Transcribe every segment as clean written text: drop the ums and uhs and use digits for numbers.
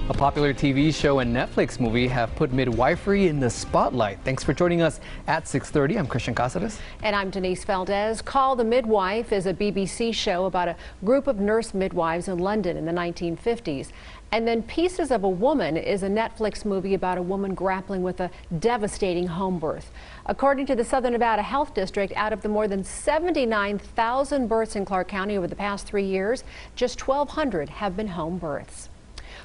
A popular TV show and Netflix movie have put midwifery in the spotlight. Thanks for joining us at 6:30. I'm Christian Cáceres. And I'm Denise Valdez. Call the Midwife is a BBC show about a group of nurse midwives in London in the 1950s. And then Pieces of a Woman is a Netflix movie about a woman grappling with a devastating home birth. According to the Southern Nevada Health District, out of the more than 79,000 births in Clark County over the past 3 years, just 1,200 have been home births.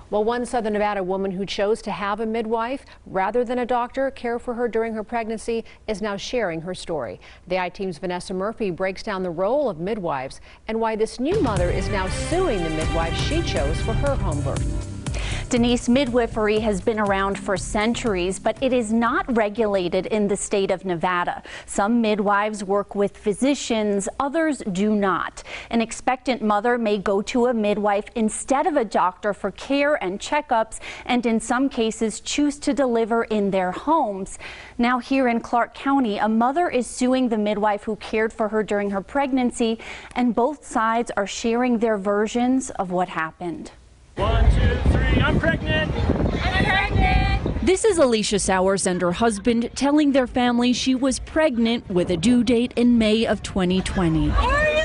Well, one Southern Nevada woman who chose to have a midwife rather than a doctor care for her during her pregnancy is now sharing her story. The I-Team's Vanessa Murphy breaks down the role of midwives and why this new mother is now suing the midwife she chose for her home birth. Denise, midwifery has been around for centuries, but it is not regulated in the state of Nevada. Some midwives work with physicians, others do not. An expectant mother may go to a midwife instead of a doctor for care and checkups, and in some cases choose to deliver in their homes. Now here in Clark County, a mother is suing the midwife who cared for her during her pregnancy, and both sides are sharing their versions of what happened. 1, 2, 3, I'm pregnant! I'm pregnant! This is Alicia Sowers and her husband telling their family she was pregnant with a due date in May of 2020. Are you?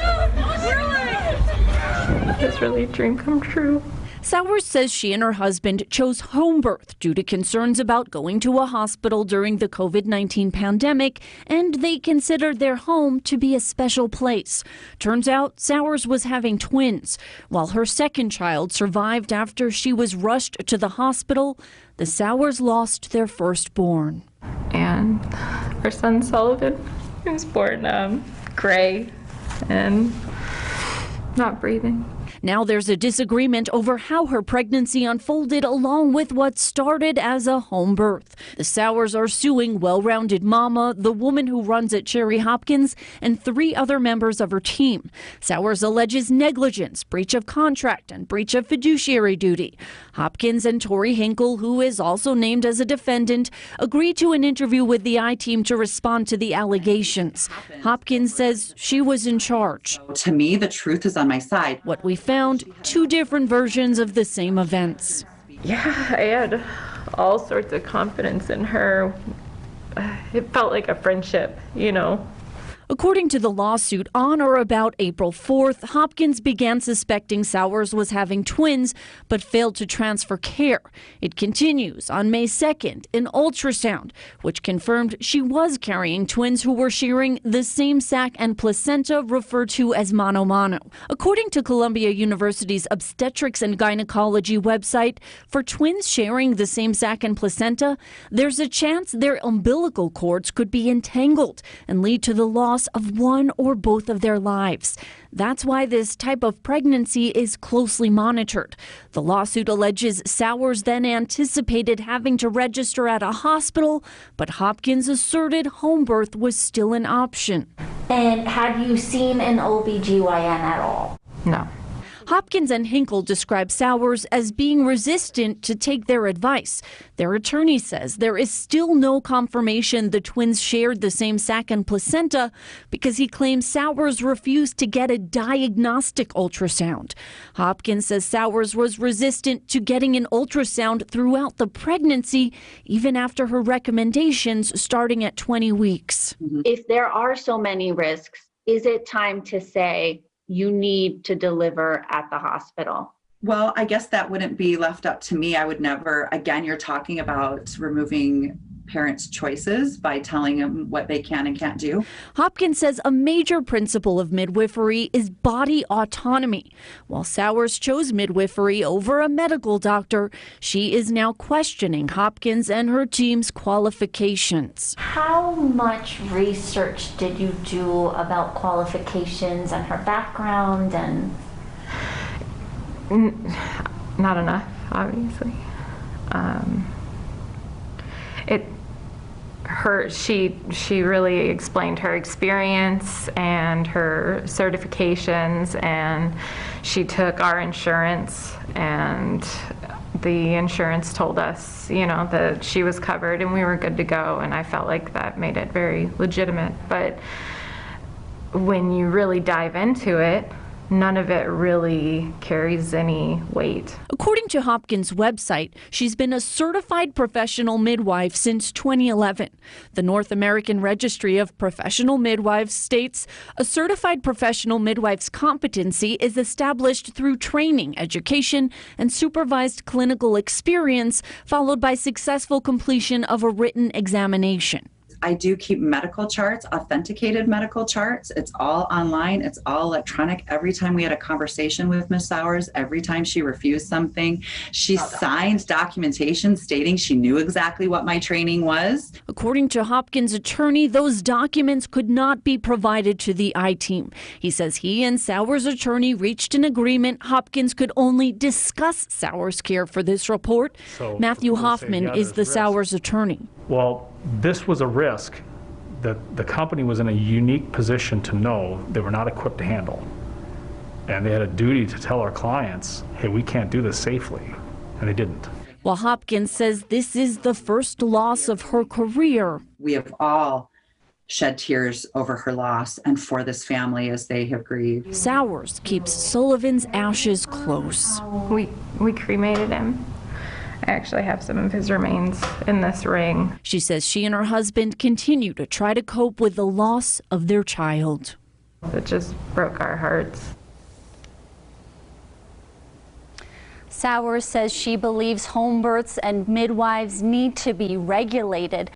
Really? It's really a dream come true. Sowers says she and her husband chose home birth due to concerns about going to a hospital during the COVID-19 pandemic, and they considered their home to be a special place. Turns out Sowers was having twins. While her second child survived after she was rushed to the hospital, the Sowers lost their firstborn. And our son Sullivan, he was born gray and not breathing. Now there's a disagreement over how her pregnancy unfolded, along with what started as a home birth. The Sowers are suing Well-Rounded Mama, the woman who runs at Cherry Hopkins, and 3 other members of her team. Sowers alleges negligence, breach of contract, and breach of fiduciary duty. Hopkins and Tori Hinkle, who is also named as a defendant, agreed to an interview with the I-Team to respond to the allegations. Hopkins says she was in charge. To me, the truth is on my side. What we found, 2 different versions of the same events. Yeah, I had all sorts of confidence in her. It felt like a friendship, you know. According to the lawsuit, on or about April 4th, Hopkins began suspecting Sowers was having twins, but failed to transfer care. It continues on May 2nd, an ultrasound, which confirmed she was carrying twins who were sharing the same sac and placenta, referred to as mano-mano. According to Columbia University's Obstetrics and Gynecology website, for twins sharing the same sac and placenta, there's a chance their umbilical cords could be entangled and lead to the loss of one or both of their lives. That's why this type of pregnancy is closely monitored. The lawsuit alleges Sowers then anticipated having to register at a hospital, but Hopkins asserted home birth was still an option. And had you seen an OB/GYN at all? No. Hopkins and Hinkle describe Sowers as being resistant to take their advice. Their attorney says there is still no confirmation the twins shared the same sac and placenta because he claims Sowers refused to get a diagnostic ultrasound. Hopkins says Sowers was resistant to getting an ultrasound throughout the pregnancy, even after her recommendations starting at 20 weeks. If there are so many risks, is it time to say, you need to deliver at the hospital? Well, I guess that wouldn't be left up to me. I would never, again, you're talking about removing parents' choices by telling them what they can and can't do. Hopkins says a major principle of midwifery is body autonomy. While Sowers chose midwifery over a medical doctor, she is now questioning Hopkins and her team's qualifications. How much research did you do about qualifications and her background? And not enough, obviously. She really explained her experience and her certifications, and she took our insurance, and the insurance told us, you know, that she was covered and we were good to go, and I felt like that made it very legitimate. But when you really dive into it, none of it really carries any weight. According to Hopkins' website, she's been a certified professional midwife since 2011. The North American Registry of Professional Midwives states a certified professional midwife's competency is established through training, education, and supervised clinical experience, followed by successful completion of a written examination. I do keep medical charts, authenticated medical charts. It's all online. It's all electronic. Every time we had a conversation with Ms. Sowers, every time she refused something, she signed documentation stating she knew exactly what my training was. According to Hopkins' attorney, those documents could not be provided to the I-Team. He says he and Sowers' attorney reached an agreement Hopkins could only discuss Sowers' care for this report. So Matthew Hoffman is the Sowers attorney. Well, this was a risk that the company was in a unique position to know they were not equipped to handle. And they had a duty to tell our clients, hey, we can't do this safely. And they didn't. While Hopkins says this is the first loss of her career. We have all shed tears over her loss and for this family as they have grieved. Sowers keeps Sullivan's ashes close. We cremated him. I actually have some of his remains in this ring. She says she and her husband continue to try to cope with the loss of their child. It just broke our hearts. Sowers says she believes home births and midwives need to be regulated.